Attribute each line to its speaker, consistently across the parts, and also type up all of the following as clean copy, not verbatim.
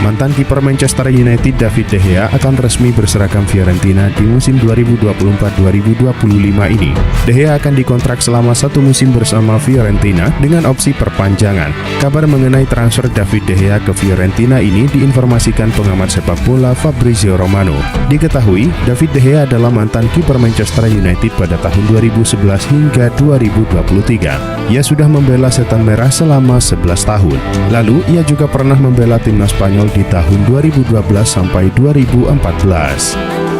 Speaker 1: Mantan kiper Manchester United David De Gea akan resmi berseragam Fiorentina di musim 2024-2025 ini. De Gea akan dikontrak selama 1 musim bersama Fiorentina dengan opsi perpanjangan. Kabar mengenai transfer David De Gea ke Fiorentina ini diinformasikan pengamat sepak bola Fabrizio Romano. Diketahui, David De Gea adalah mantan kiper Manchester United pada tahun 2011 hingga 2023. Ia sudah membela Setan Merah selama 11 tahun. Lalu, ia juga pernah membela timnas Spanyol di tahun 2012 sampai 2014.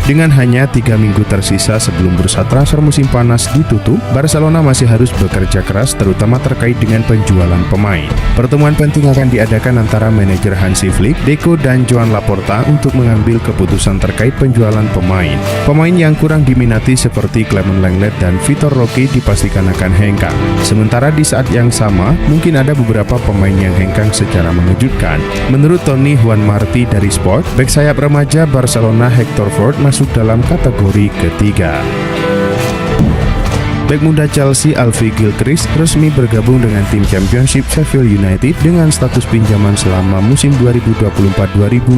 Speaker 1: Dengan hanya 3 minggu tersisa sebelum bursa transfer musim panas ditutup, Barcelona masih harus bekerja keras terutama terkait dengan penjualan pemain. Pertemuan penting akan diadakan antara manajer Hansi Flick, Deco, dan Joan Laporta untuk mengambil keputusan terkait penjualan pemain. Pemain yang kurang diminati seperti Clement Lenglet dan Vitor Roque dipastikan akan hengkang. Sementara di saat yang sama, mungkin ada beberapa pemain yang hengkang secara mengejutkan. Menurut Tony Juan Martí dari Sport, bek sayap remaja Barcelona Hector Ford masuk dalam kategori ketiga. Bek muda Chelsea Alfie Gilchrist resmi bergabung dengan tim Championship Sheffield United dengan status pinjaman selama musim 2024-2025.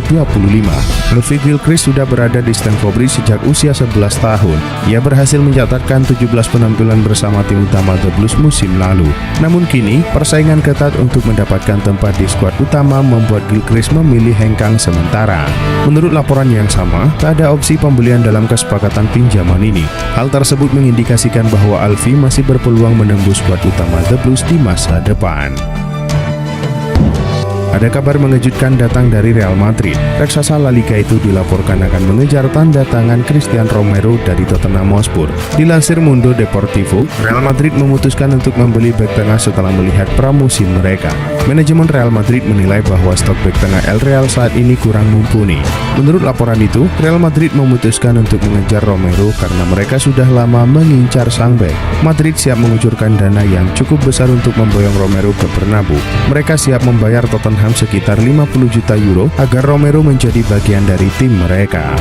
Speaker 1: Alfie Gilchrist sudah berada di Stamford Bridge sejak usia 11 tahun. Ia berhasil mencatatkan 17 penampilan bersama tim utama The Blues musim lalu. Namun kini, persaingan ketat untuk mendapatkan tempat di skuad utama membuat Gilchrist memilih hengkang sementara. Menurut laporan yang sama, tak ada opsi pembelian dalam kesepakatan pinjaman ini. Hal tersebut mengindikasikan bahwa Alfie masih berpeluang menembus skuad utama The Blues di masa depan. Ada kabar mengejutkan datang dari Real Madrid. Raksasa La Liga itu dilaporkan akan mengejar tanda tangan Christian Romero dari Tottenham Hotspur. Dilansir Mundo Deportivo, Real Madrid memutuskan untuk membeli bek tengah setelah melihat pramusim mereka. Manajemen Real Madrid menilai bahwa stok bek tengah El Real saat ini kurang mumpuni. Menurut laporan itu, Real Madrid memutuskan untuk mengejar Romero karena mereka sudah lama mengincar sang bek. Madrid siap mengucurkan dana yang cukup besar untuk memboyong Romero ke Bernabeu. Mereka siap membayar Tottenham sekitar 50 juta euro agar Romero menjadi bagian dari tim mereka.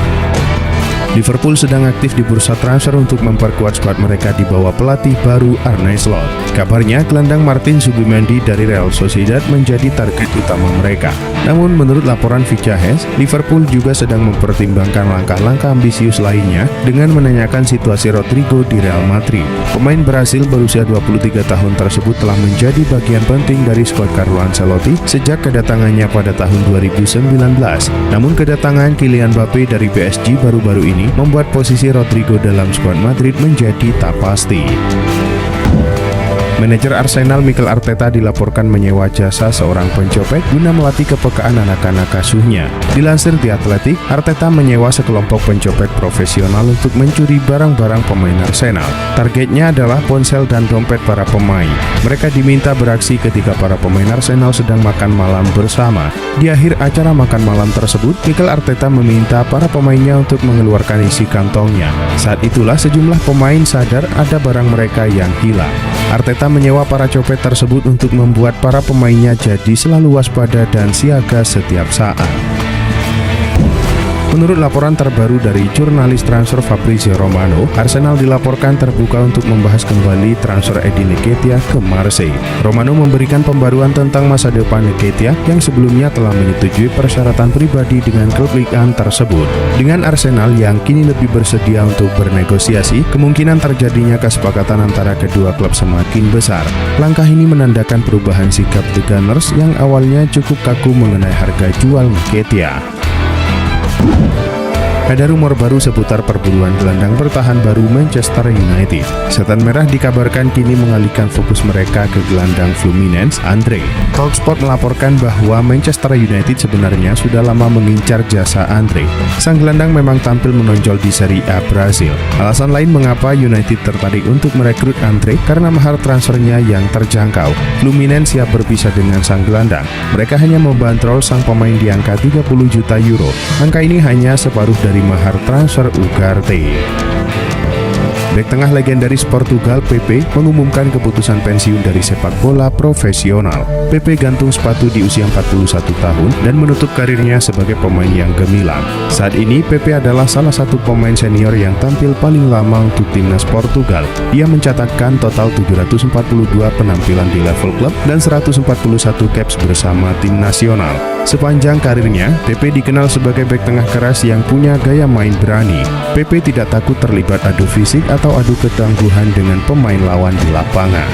Speaker 1: Liverpool sedang aktif di bursa transfer untuk memperkuat skuad mereka di bawah pelatih baru Arne Slot. Kabarnya, gelandang Martin Zubimendi dari Real Sociedad menjadi target utama mereka. Namun, menurut laporan Vicahes, Liverpool juga sedang mempertimbangkan langkah-langkah ambisius lainnya dengan menanyakan situasi Rodrigo di Real Madrid. Pemain Brasil berusia 23 tahun tersebut telah menjadi bagian penting dari skuad Carlo Ancelotti sejak kedatangannya pada tahun 2019. Namun, kedatangan Kylian Mbappe dari PSG baru-baru ini membuat posisi Rodrigo dalam skuad Madrid menjadi tak pasti. Manajer Arsenal Mikel Arteta dilaporkan menyewa jasa seorang pencopet guna melatih kepekaan anak-anak asuhnya. Dilansir The Athletic, Arteta menyewa sekelompok pencopet profesional untuk mencuri barang-barang pemain Arsenal. Targetnya adalah ponsel dan dompet para pemain. Mereka diminta beraksi ketika para pemain Arsenal sedang makan malam bersama. Di akhir acara makan malam tersebut, Mikel Arteta meminta para pemainnya untuk mengeluarkan isi kantongnya. Saat itulah sejumlah pemain sadar ada barang mereka yang hilang. Arteta menyewa para copet tersebut untuk membuat para pemainnya jadi selalu waspada dan siaga setiap saat. Menurut laporan terbaru dari jurnalis transfer Fabrizio Romano, Arsenal dilaporkan terbuka untuk membahas kembali transfer Eddie Nketiah ke Marseille. Romano memberikan pembaruan tentang masa depan Nketiah yang sebelumnya telah menyetujui persyaratan pribadi dengan klub Ligue 1 tersebut. Dengan Arsenal yang kini lebih bersedia untuk bernegosiasi, kemungkinan terjadinya kesepakatan antara kedua klub semakin besar. Langkah ini menandakan perubahan sikap The Gunners yang awalnya cukup kaku mengenai harga jual Nketiah. Ada rumor baru seputar perburuan gelandang bertahan baru Manchester United. Setan Merah dikabarkan kini mengalihkan fokus mereka ke gelandang Fluminense, Andre. Talksport melaporkan bahwa Manchester United sebenarnya sudah lama mengincar jasa Andre. Sang gelandang memang tampil menonjol di Serie A Brasil. Alasan lain mengapa United tertarik untuk merekrut Andre karena mahar transfernya yang terjangkau. Fluminense siap berpisah dengan sang gelandang. Mereka hanya membandrol sang pemain di angka 30 juta euro. Angka ini hanya separuh dari mahar transfer Ugarte. Bek tengah legendaris Portugal Pepe mengumumkan keputusan pensiun dari sepak bola profesional. Pepe gantung sepatu di usia 41 tahun dan menutup karirnya sebagai pemain yang gemilang. Saat ini Pepe adalah salah satu pemain senior yang tampil paling lama untuk timnas Portugal. Ia mencatatkan total 742 penampilan di level klub dan 141 caps bersama tim nasional. Sepanjang karirnya, Pepe dikenal sebagai bek tengah keras yang punya gaya main berani. Pepe tidak takut terlibat adu fisik atau adu ketangguhan dengan pemain lawan di lapangan.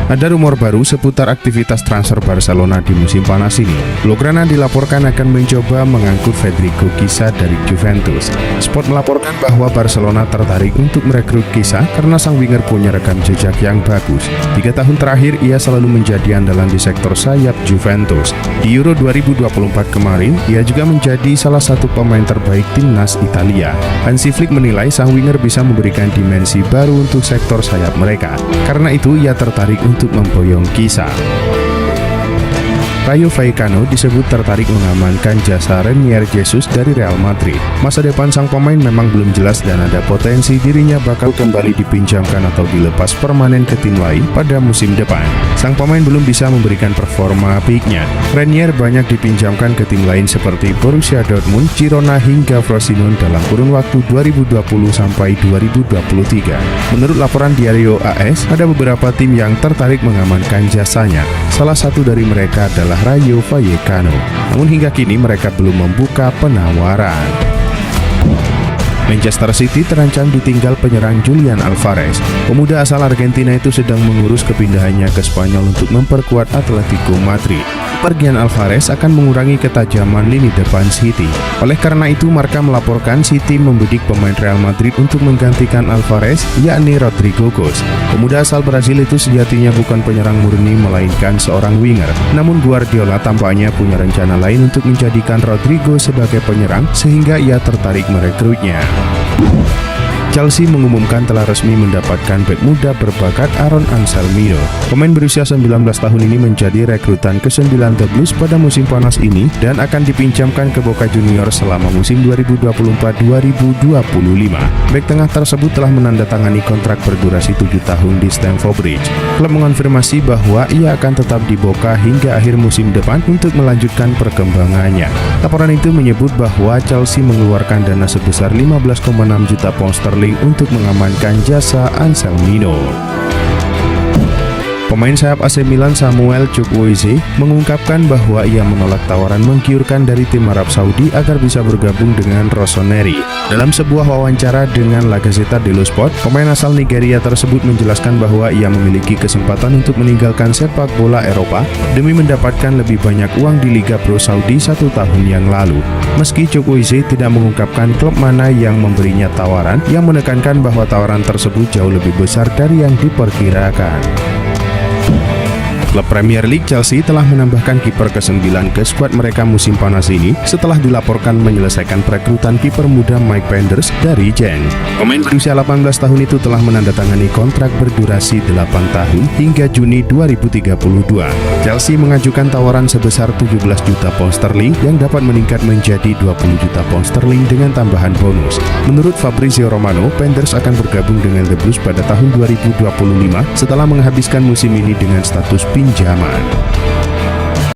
Speaker 1: Ada rumor baru seputar aktivitas transfer Barcelona di musim panas ini. Blaugrana dilaporkan akan mencoba mengangkut Federico Chiesa dari Juventus. Sport melaporkan bahwa Barcelona tertarik untuk merekrut Chiesa karena sang winger punya rekam jejak yang bagus. 3 tahun terakhir ia selalu menjadi andalan di sektor sayap Juventus. Di Euro 2024 kemarin, ia juga menjadi salah satu pemain terbaik timnas Italia. Hansi Flick menilai sang winger bisa memberikan dimensi baru untuk sektor sayap mereka. Karena itu, ia tertarik untuk memboyong Chiesa. Rayo Vallecano disebut tertarik mengamankan jasa Renier Jesus dari Real Madrid. Masa depan sang pemain memang belum jelas dan ada potensi dirinya bakal kembali dipinjamkan atau dilepas permanen ke tim lain pada musim depan. Sang pemain belum bisa memberikan performa peaknya. Renier banyak dipinjamkan ke tim lain seperti Borussia Dortmund, Girona hingga Frosinone dalam kurun waktu 2020 sampai 2023. Menurut laporan Diario AS, ada beberapa tim yang tertarik mengamankan jasanya. Salah satu dari mereka adalah Rayo Vallecano. Namun hingga kini mereka belum membuka penawaran. Manchester City terancam ditinggal penyerang Julian Alvarez. Pemuda asal Argentina itu sedang mengurus kepindahannya ke Spanyol untuk memperkuat Atletico Madrid. Pergian Alvarez akan mengurangi ketajaman lini depan City. Oleh karena itu, Marca melaporkan City membidik pemain Real Madrid untuk menggantikan Alvarez, yakni Rodrigo Goes. Pemuda asal Brasil itu sejatinya bukan penyerang murni, melainkan seorang winger. Namun Guardiola tampaknya punya rencana lain untuk menjadikan Rodrigo sebagai penyerang, sehingga ia tertarik merekrutnya. Chelsea mengumumkan telah resmi mendapatkan bek muda berbakat Aaron Anselmi. Pemain berusia 19 tahun ini menjadi rekrutan ke-9 The Blues pada musim panas ini dan akan dipinjamkan ke Boca Juniors selama musim 2024-2025. Bek tengah tersebut telah menandatangani kontrak berdurasi 7 tahun di Stamford Bridge. Klub mengonfirmasi bahwa ia akan tetap di Boca hingga akhir musim depan untuk melanjutkan perkembangannya. Laporan itu menyebut bahwa Chelsea mengeluarkan dana sebesar 15,6 juta pound sterling untuk mengamankan jasa Anselmi. Pemain sayap AC Milan Samuel Chukwueze mengungkapkan bahwa ia menolak tawaran menggiurkan dari tim Arab Saudi agar bisa bergabung dengan Rossoneri. Dalam sebuah wawancara dengan La Gazzetta dello Sport, pemain asal Nigeria tersebut menjelaskan bahwa ia memiliki kesempatan untuk meninggalkan sepak bola Eropa demi mendapatkan lebih banyak uang di Liga Pro Saudi 1 tahun yang lalu. Meski Chukwueze tidak mengungkapkan klub mana yang memberinya tawaran, ia menekankan bahwa tawaran tersebut jauh lebih besar dari yang diperkirakan. Klub Premier League Chelsea telah menambahkan kiper ke-9 ke skuad mereka musim panas ini setelah dilaporkan menyelesaikan perekrutan kiper muda Mike Penders dari Genk. Pemain berusia 18 tahun itu telah menandatangani kontrak berdurasi 8 tahun hingga Juni 2032. Chelsea mengajukan tawaran sebesar 17 juta pound sterling yang dapat meningkat menjadi 20 juta pound sterling dengan tambahan bonus. Menurut Fabrizio Romano, Penders akan bergabung dengan The Blues pada tahun 2025 setelah menghabiskan musim ini dengan status pinjaman.